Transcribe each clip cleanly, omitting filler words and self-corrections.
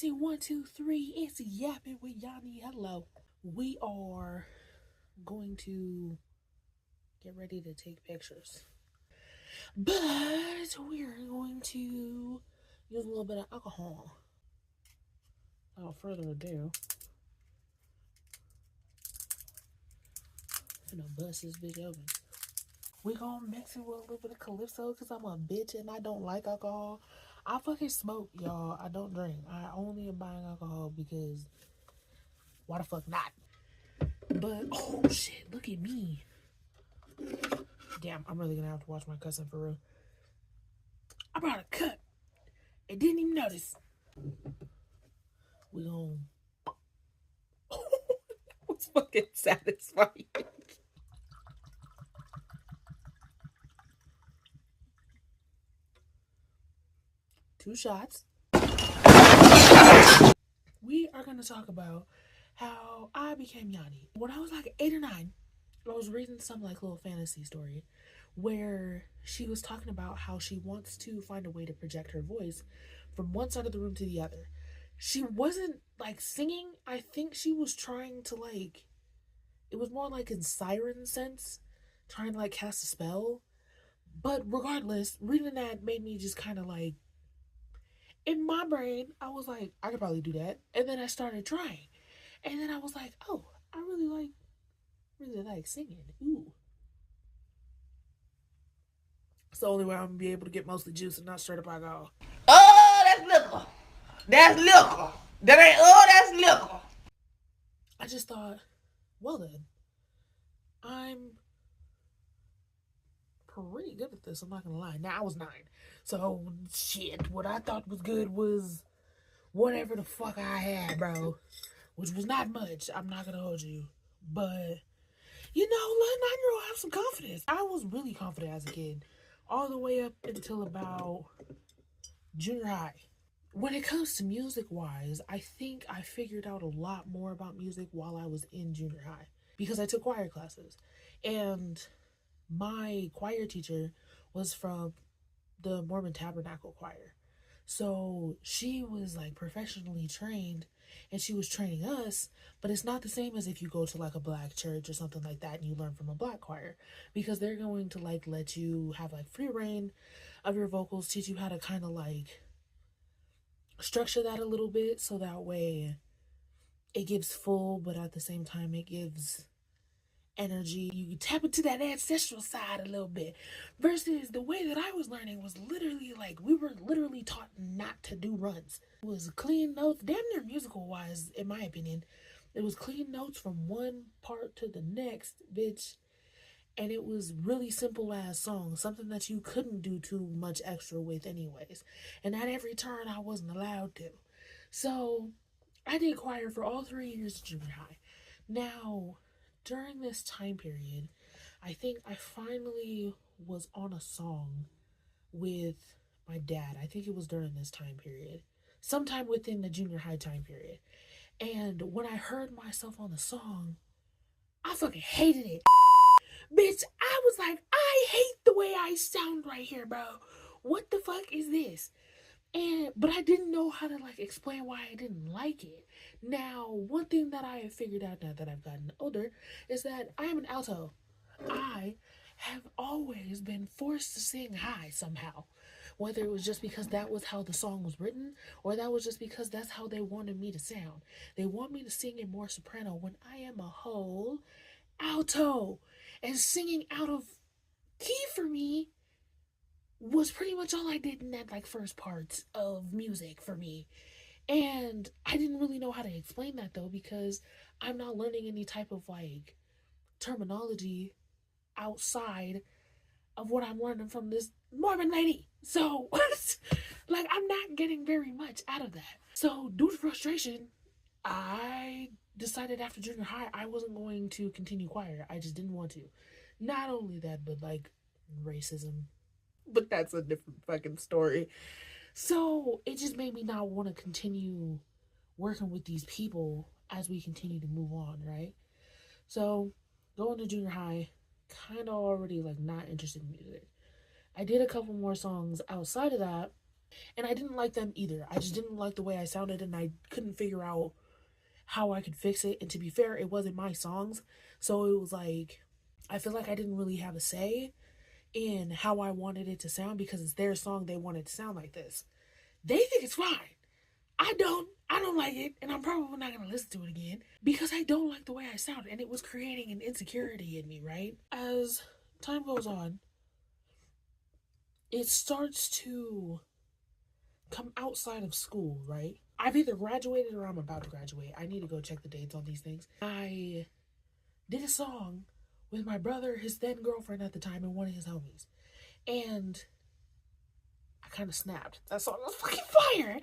Testing 1, 2, 3. It's Yapping with Yannii. Hello. We are going to get ready to take pictures, but we're going to use a little bit of alcohol. Without further ado, I'm gonna bust this bitch open. We gonna mix it with a little bit of calypso because I'm a bitch and I don't like alcohol. I fucking smoke, y'all. I don't drink. I only am buying alcohol because why the fuck not? But oh shit, look at me. Damn, I'm really gonna have to watch my cousin for real. I brought a cup and didn't even notice. We gonna that was fucking satisfying. 2 shots. We are gonna talk about how I became Yannii. When I was like 8 or 9, I was reading some like little fantasy story where she was talking about how she wants to find a way to project her voice from one side of the room to the other. She wasn't like singing. I think she was trying to like, it was more like in siren sense, trying to like cast a spell. But regardless, reading that made me just kind of like, in my brain, I was like, I could probably do that. And then I started trying. And then I was like, oh, I really like singing. Ooh. It's the only way I'm gonna be able to get mostly juice and not straight up alcohol. Oh, that's liquor. That's liquor. That ain't, oh, that's liquor. I just thought, well then, I'm pretty good at this, I'm not gonna lie. Now, I was 9. So, shit, what I thought was good was whatever the fuck I had, bro. Which was not much, I'm not gonna hold you. But, you know, let a 9-year-old have some confidence. I was really confident as a kid. All the way up until about junior high. When it comes to music-wise, I think I figured out a lot more about music while I was in junior high. Because I took choir classes. And my choir teacher was from the Mormon Tabernacle Choir. So she was like professionally trained and she was training us, but it's not the same as if you go to like a black church or something like that and you learn from a black choir, because they're going to like let you have like free reign of your vocals, teach you how to kind of like structure that a little bit so that way it gives full, but at the same time it gives energy. You tap into that ancestral side a little bit. Versus the way that I was learning was literally like, we were literally taught not to do runs. It was clean notes, damn near musical wise, in my opinion. It was clean notes from one part to the next, bitch. And it was really simple ass songs, something that you couldn't do too much extra with anyways. And at every turn I wasn't allowed to. So I did choir for all 3 years of junior high. Now, during this time period, I think I finally was on a song with my dad. I think it was during this time period, sometime within the junior high time period. And when I heard myself on the song, I fucking hated it. Bitch, I was like, I hate the way I sound right here, bro. What the fuck is this? But I didn't know how to like explain why I didn't like it. Now, one thing that I have figured out now that I've gotten older is that I am an alto. I have always been forced to sing high somehow. Whether it was just because that was how the song was written, or that was just because that's how they wanted me to sound. They want me to sing in more soprano when I am a whole alto. And singing out of key for me was pretty much all I did in that like first part of music for me. And I didn't really know how to explain that though, because I'm not learning any type of like terminology outside of what I'm learning from this Mormon lady. So like I'm not getting very much out of that. So due to frustration, I decided after junior high I wasn't going to continue choir. I just didn't want to. Not only that, but like racism. But that's a different fucking story. So it just made me not want to continue working with these people as we continue to move on, right? So going to junior high, kind of already like not interested in music. I did a couple more songs outside of that, And I didn't like them either. I just didn't like the way I sounded, and I couldn't figure out how I could fix it. And to be fair, it wasn't my songs. So it was like, I feel like I didn't really have a say in how I wanted it to sound because it's their song. They want it to sound like this. They think it's fine. I don't. I don't like it, and I'm probably not gonna listen to it again because I don't like the way I sound, and it was creating an insecurity in me, right? As time goes on, it starts to come outside of school, right? I've either graduated or I'm about to graduate. I need to go check the dates on these things. I did a song with my brother, his then girlfriend at the time, and one of his homies. And I kind of snapped. That song was fucking fire.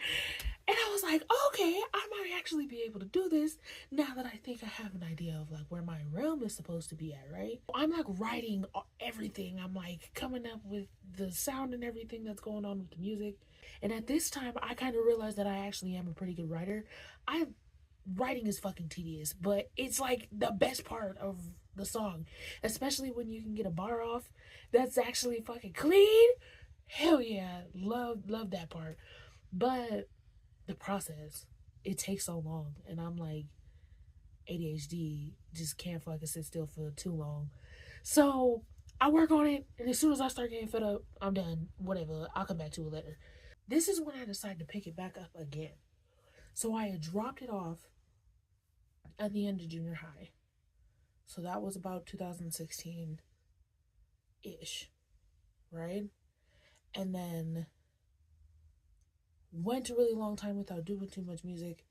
And I was like, okay, I might actually be able to do this now that I think I have an idea of like where my realm is supposed to be at, right? I'm like writing everything. I'm like coming up with the sound and everything that's going on with the music. And at this time, I kind of realized that I actually am a pretty good writer. Writing is fucking tedious, but it's like the best part of the song, especially when you can get a bar off that's actually fucking clean. Hell yeah, love that part. But the process, it takes so long, and I'm like, ADHD just can't fucking sit still for too long. So I work on it, and as soon as I start getting fed up, I'm done. Whatever, I'll come back to it later. This is when I decided to pick it back up again. So I had dropped it off at the end of junior high. So that was about 2016 ish, right? And then went a really long time without doing too much music.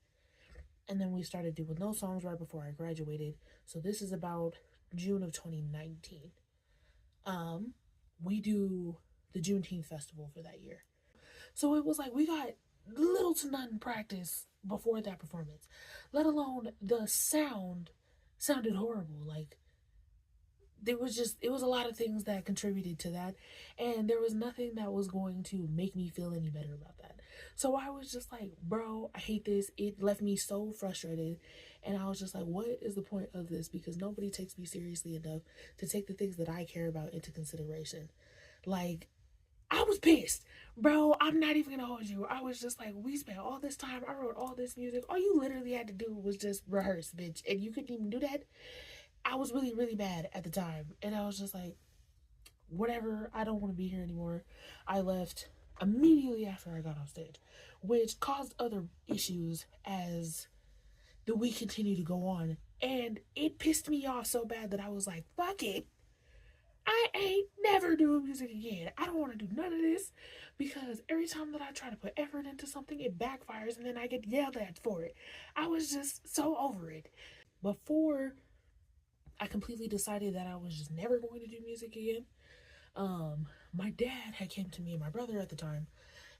And then we started doing those songs right before I graduated. So this is about June of 2019. We do the Juneteenth festival for that year. So it was like we got little to none practice before that performance, let alone the sounded horrible. Like it was a lot of things that contributed to that, and there was nothing that was going to make me feel any better about that. So I was just like, bro, I hate this. It left me so frustrated, and I was just like, what is the point of this? Because nobody takes me seriously enough to take the things that I care about into consideration. Like, I was pissed, bro. I'm not even gonna hold you. I was just like, we spent all this time, I wrote all this music, all you literally had to do was just rehearse, bitch, and you couldn't even do that. I was really, really mad at the time. And I was just like, whatever, I don't want to be here anymore. I left immediately after I got off stage, which caused other issues as the week continued to go on. And it pissed me off so bad that I was like, fuck it. I ain't never doing music again. I don't want to do none of this because every time that I try to put effort into something, it backfires and then I get yelled at for it. I was just so over it. Before I completely decided that I was just never going to do music again, my dad had came to me and my brother at the time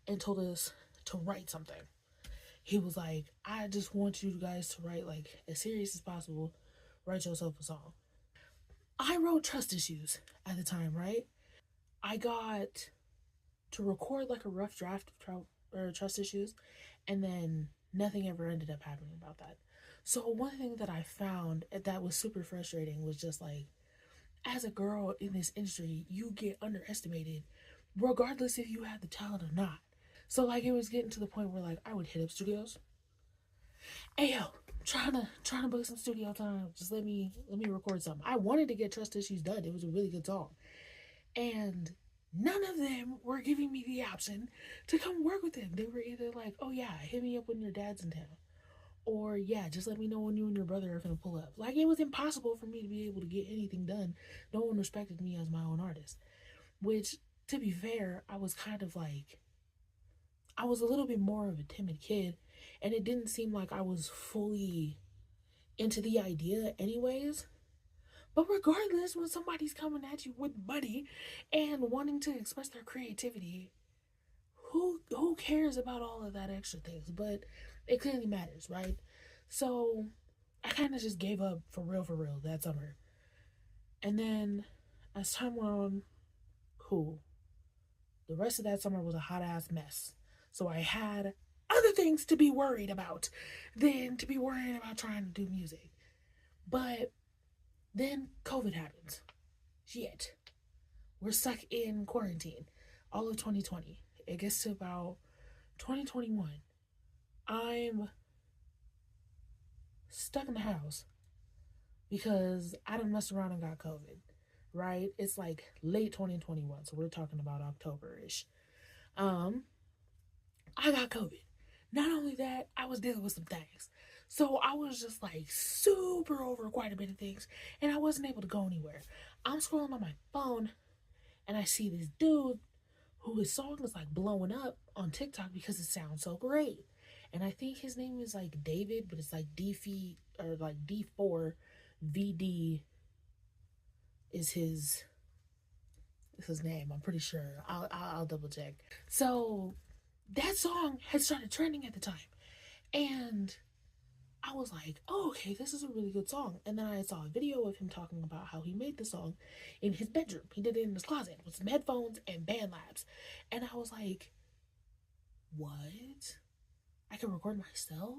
and told us to write something. He was like, I just want you guys to write like as serious as possible. Write yourself a song. I wrote Trust Issues at the time, right? I got to record like a rough draft of Trust Issues, and then nothing ever ended up happening about that. So one thing that I found that was super frustrating was just like, as a girl in this industry, you get underestimated regardless if you have the talent or not. So like it was getting to the point where like I would hit up studios. Hey yo, trying to book some studio time. Just let me record something. I wanted to get Trust Issues done. It was a really good song. And none of them were giving me the option to come work with them. They were either like, oh yeah, hit me up when your dad's in town. Or yeah, just let me know when you and your brother are gonna pull up. Like it was impossible for me to be able to get anything done. No one respected me as my own artist. Which, to be fair, I was kind of like, I was a little bit more of a timid kid, and it didn't seem like I was fully into the idea anyways. But regardless, when somebody's coming at you with money and wanting to express their creativity, who cares about all of that extra things? But it clearly matters, right? So I kind of just gave up for real that summer. And then as time went on, cool. The rest of that summer was a hot ass mess. So I had other things to be worried about than to be worrying about trying to do music. But then COVID happens. Shit. We're stuck in quarantine all of 2020. It gets to about 2021. I'm stuck in the house because I done messed around and got COVID, right? It's like late 2021, so we're talking about October-ish. I got COVID. Not only that, I was dealing with some things. So I was just like super over quite a bit of things, and I wasn't able to go anywhere. I'm scrolling on my phone, and I see this dude who his song is like blowing up on TikTok because it sounds so great. And I think his name is like David, but it's like D or like D4 VD is his name. I'm pretty sure. I'll double check. So that song had started trending at the time, and I was like, oh, okay, this is a really good song. And then I saw a video of him talking about how he made the song in his bedroom. He did it in his closet with some headphones and band labs. And I was like, what? I can record myself?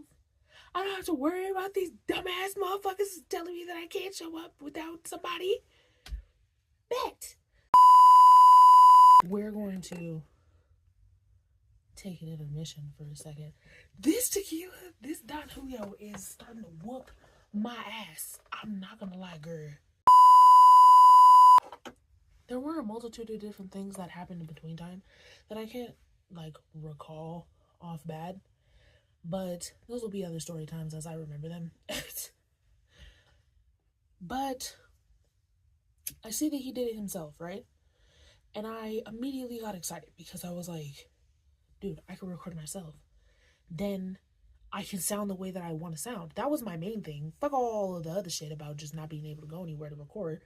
I don't have to worry about these dumbass motherfuckers telling me that I can't show up without somebody. Bet. We're going to take an intermission for a second. This tequila, this Don Julio is starting to whoop my ass. I'm not gonna lie, girl. There were a multitude of different things that happened in between time that I can't like recall off bad, but those will be other story times as I remember them. But I see that he did it himself, right? And I immediately got excited because I was like, dude, I can record myself. Then I can sound the way that I want to sound. That was my main thing. Fuck all of the other shit about just not being able to go anywhere to record.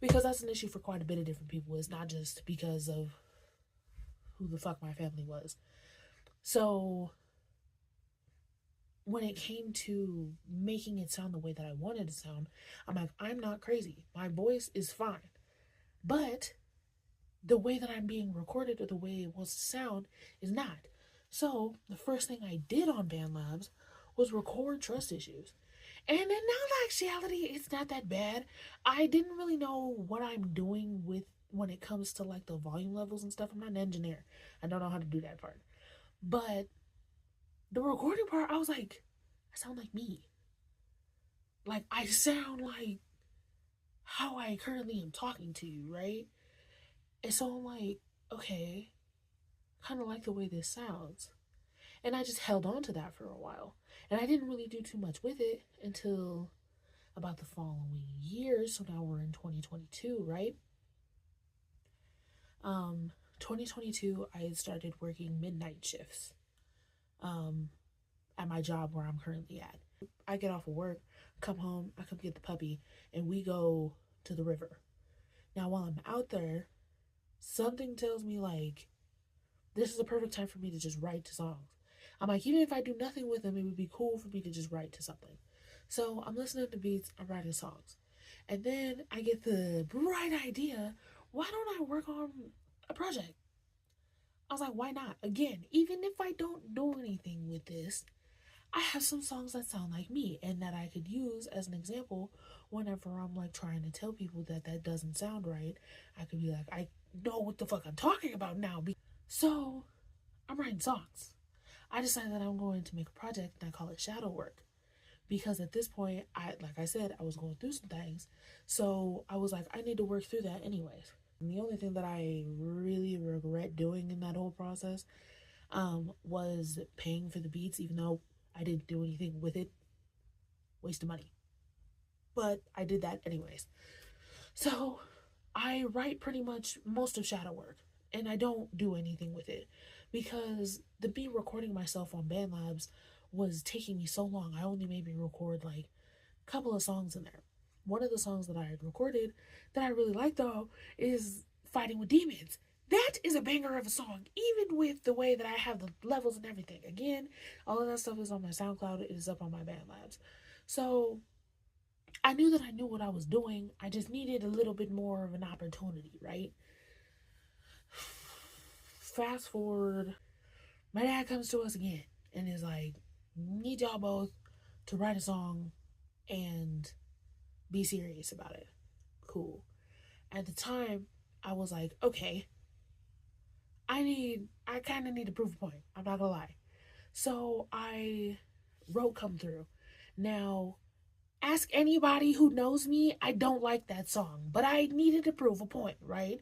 Because that's an issue for quite a bit of different people. It's not just because of who the fuck my family was. So when it came to making it sound the way that I wanted to sound, I'm like, I'm not crazy. My voice is fine. But the way that I'm being recorded or the way it wants to sound is not. So the first thing I did on Band Labs was record trust issues. And in all actuality, it's not that bad. I didn't really know what I'm doing with when it comes to like the volume levels and stuff. I'm not an engineer. I don't know how to do that part. But the recording part, I was like, I sound like me. Like I sound like how I currently am talking to you, right? And so I'm like, okay, kind of like the way this sounds. And I just held on to that for a while. And I didn't really do too much with it until about the following year. So now we're in 2022, right? 2022, I had started working midnight shifts at my job where I'm currently at. I get off of work, come home, I come get the puppy, and we go to the river. Now, while I'm out there, something tells me, like, this is a perfect time for me to just write to songs. I'm like, even if I do nothing with them, it would be cool for me to just write to something. So I'm listening to beats, I'm writing songs. And then I get the bright idea, why don't I work on a project? I was like, why not? Again, even if I don't do anything with this, I have some songs that sound like me and that I could use as an example whenever I'm like trying to tell people that that doesn't sound right. I could be like, I know what the fuck I'm talking about now. So I'm writing songs. I decided that I'm going to make a project and I call it shadow work. Because at this point, like I said, I was going through some things. So I was like, I need to work through that anyways. And the only thing that I really regret doing in that whole process was paying for the beats, even though I didn't do anything with it. Waste of money. But I did that anyways. So I write pretty much most of shadow work. And I don't do anything with it. Because the me recording myself on Band Labs was taking me so long. I only maybe record like a couple of songs in there. One of the songs that I had recorded that I really like though is Fighting with Demons. That is a banger of a song, even with the way that I have the levels and everything. Again, all of that stuff is on my SoundCloud. It is up on my Band Labs. So I knew that I knew what I was doing. I just needed a little bit more of an opportunity, right? Fast forward, my dad comes to us again and is like, need y'all both to write a song and be serious about it. Cool. At the time, I was like, okay, I kind of need to prove a point. I'm not gonna lie. So I wrote Come Through. Now, ask anybody who knows me, I don't like that song, but I needed to prove a point, right?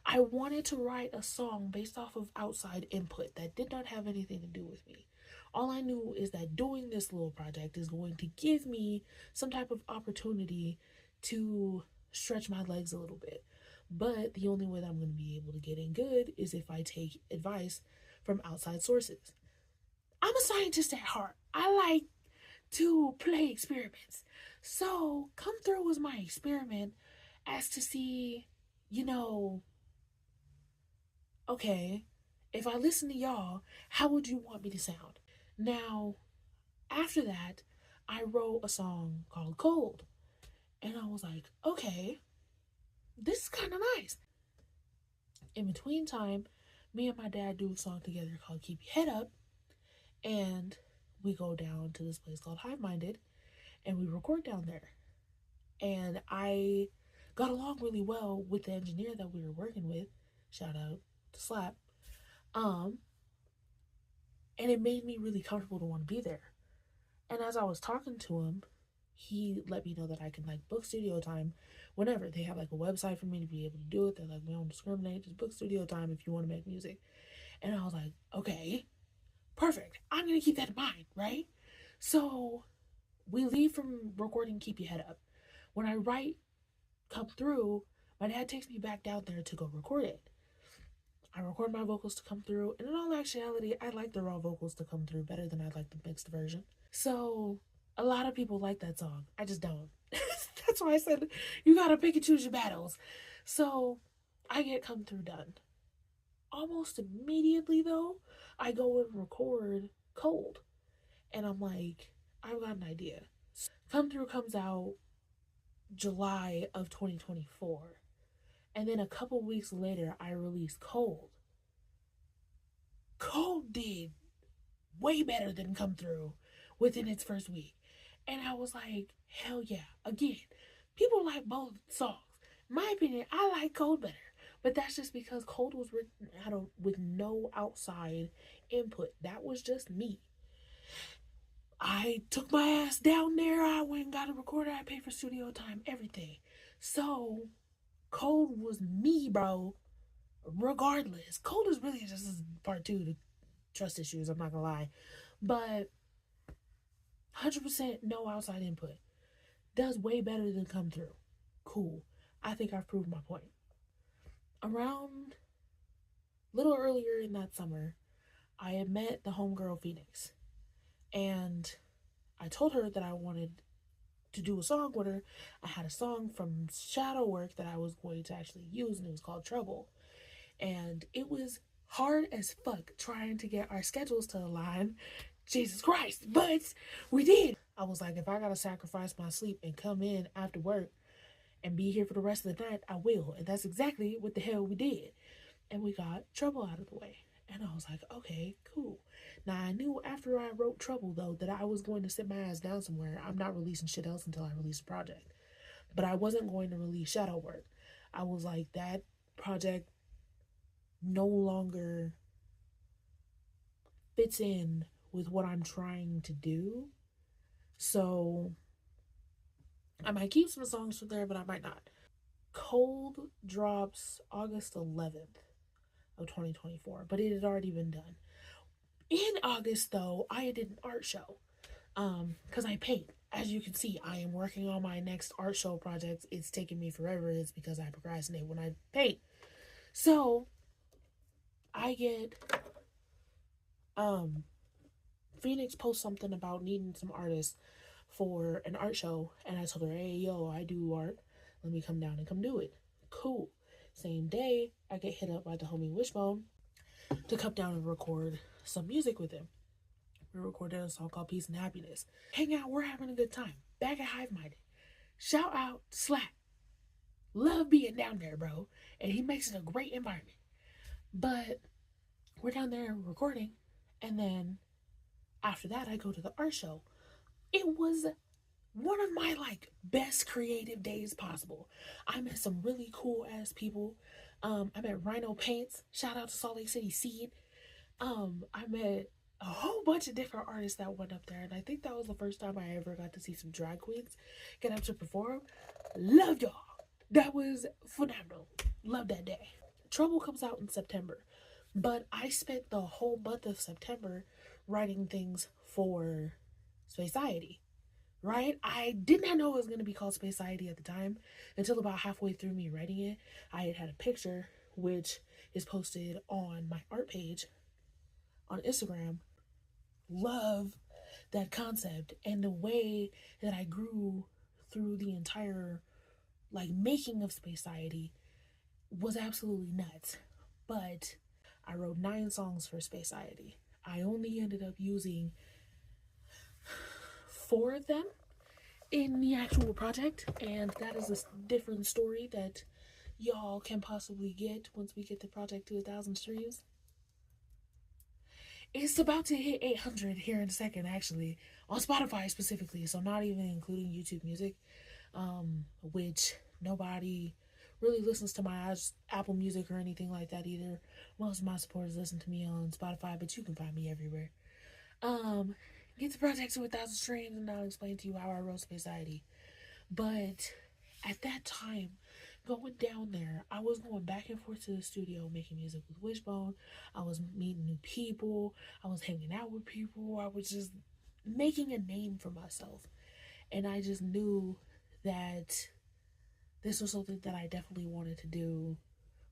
I wanted to write a song based off of outside input that did not have anything to do with me. All I knew is that doing this little project is going to give me some type of opportunity to stretch my legs a little bit. But the only way that I'm going to be able to get in good is if I take advice from outside sources. I'm a scientist at heart. I like to play experiments. So, Come Through was my experiment as to see, you know, okay, if I listen to y'all, how would you want me to sound? Now, after that, I wrote a song called Cold. And I was like, okay, this is kind of nice. In between time, me and my dad do a song together called Keep Your Head Up. And we go down to this place called Hive Minded and we record down there. And I got along really well with the engineer that we were working with. Shout out to Slap. And it made me really comfortable to want to be there. And as I was talking to him, he let me know that I can like book studio time whenever. They have like a website for me to be able to do it. They're like, we don't discriminate, just book studio time if you want to make music. And I was like, okay, perfect. I'm gonna keep that in mind, right? So we leave from recording Keep Your Head Up. When I write Come Through, my dad takes me back down there to go record it. I record my vocals to come through, and in all actuality, I like the raw vocals to come through better than I like the mixed version. So a lot of people like that song. I just don't. That's why I said you gotta pick and choose your battles. So I get Come Through done. Almost immediately though, I go and record Cold. And I'm like, I've got an idea. Come Through comes out July of 2024. And then a couple weeks later, I released Cold. Cold did way better than Come Through within its first week. And I was like, hell yeah. Again, people like both songs. In my opinion, I like Cold better. But that's just because Cold was written with no outside input. That was just me. I took my ass down there. I went and got a recorder. I paid for studio time, everything. So, Cold was me, bro. Regardless. Cold is really just part two to trust issues, I'm not gonna lie. But 100% no outside input. Does way better than Come Through. Cool. I think I've proved my point. Around a little earlier in that summer, I had met the homegirl Phoenix. And I told her that I wanted to do a song with her. I had a song from Shadow Work that I was going to actually use, and it was called Trouble. And it was hard as fuck trying to get our schedules to align. Jesus Christ. But we did. I was like, if I gotta sacrifice my sleep and come in after work and be here for the rest of the night, I will. And that's exactly what the hell we did. And we got Trouble out of the way. And I was like, okay, cool. Now, I knew after I wrote Trouble, though, that I was going to sit my ass down somewhere. I'm not releasing shit else until I release a project. But I wasn't going to release Shadow Work. I was like, that project no longer fits in with what I'm trying to do. So, I might keep some songs from there, but I might not. Cold drops August 11th of 2024, but it had already been done. In August, though, I did an art show because I paint. As you can see, I am working on my next art show project. It's taking me forever. It's because I procrastinate when I paint. So I get Phoenix posts something about needing some artists for an art show, and I told her, hey, yo, I do art. Let me come down and come do it. Cool. Same day, I get hit up by the homie Wishbone to come down and record some music with him. We recorded a song called Peace and Happiness. Hang out, we're having a good time. Back at Hive Minded. Shout out Slap. Love being down there, bro. And he makes it a great environment. But we're down there recording, and then after that I go to the art show. It was one of my best creative days possible. I met some really cool ass people. I met Rhino Paints. Shout out to Salt Lake City Seed. I met a whole bunch of different artists that went up there, and I think that was the first time I ever got to see some drag queens get up to perform. Loved y'all. That was phenomenal. Loved that day. Trouble comes out in September, but I spent the whole month of September writing things for Spaceiety. Right? I did not know it was going to be called Spaceiety at the time until about halfway through me writing it. I had a picture which is posted on my art page on Instagram. Love that concept and the way that I grew through the entire like making of Spaceiety was absolutely nuts. But I wrote 9 songs for Spaceiety. I only ended up using 4 of them in the actual project, and that is a different story that y'all can possibly get once we get the project to 1,000 streams. It's about to hit 800 here in a second, actually, on Spotify specifically, so not even including YouTube Music, which nobody really listens to my Apple Music or anything like that either. Most of my supporters listen to me on Spotify, but you can find me everywhere. Get the project to 1,000 streams and I'll explain to you how I wrote Spaceiety. But at that time, going down there, I was going back and forth to the studio making music with Wishbone. I was meeting new people. I was hanging out with people. I was just making a name for myself. And I just knew that this was something that I definitely wanted to do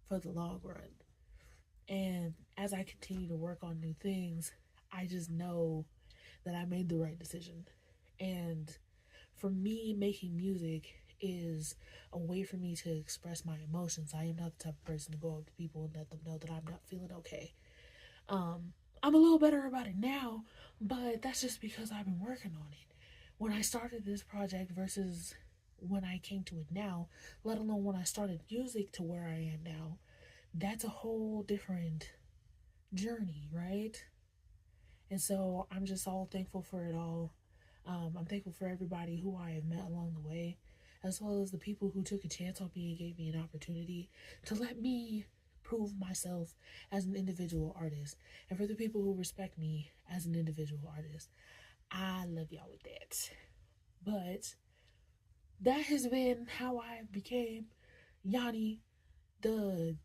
for the long run. And as I continue to work on new things, I just know that I made the right decision. And for me, making music is a way for me to express my emotions. I am not the type of person to go up to people and let them know that I'm not feeling okay. I'm a little better about it now, but that's just because I've been working on it. When I started this project versus when I came to it now, let alone when I started music to where I am now, that's a whole different journey, right? And so I'm just all thankful for it all. I'm thankful for everybody who I have met along the way, as well as the people who took a chance on me and gave me an opportunity to let me prove myself as an individual artist. And for the people who respect me as an individual artist, I love y'all with that. But that has been how I became Yannii, the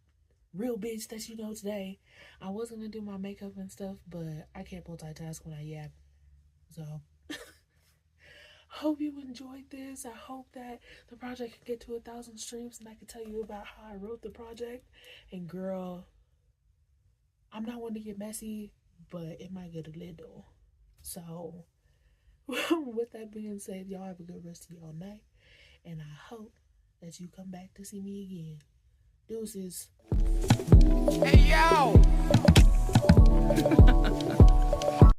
real bitch that you know today. I was gonna do my makeup and stuff, but I can't multitask when I yap. So hope you enjoyed this. I hope that the project can get to 1,000 streams and I can tell you about how I wrote the project. And girl, I'm not one to get messy, but it might get a little. So with that being said, y'all have a good rest of y'all night. And I hope that you come back to see me again. Deuces. Hey, yo!